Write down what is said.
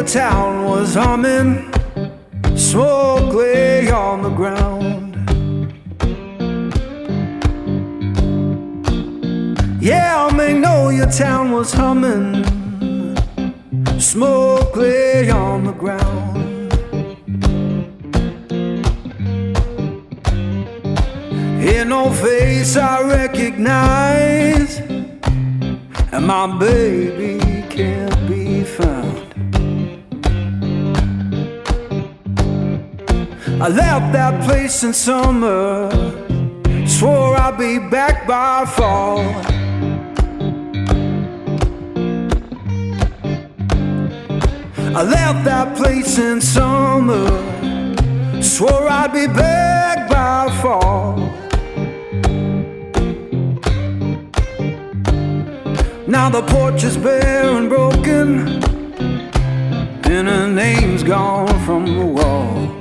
your town was humming, smoke lay on the ground. Yeah, I may know your town was humming, smoke lay on the ground. Ain't no face I recognize, and my baby can't be found. I left that place in summer, swore I'd be back by fall. I left that place in summer, swore I'd be back by fall. Now the porch is bare and broken, and her name's gone from the wall.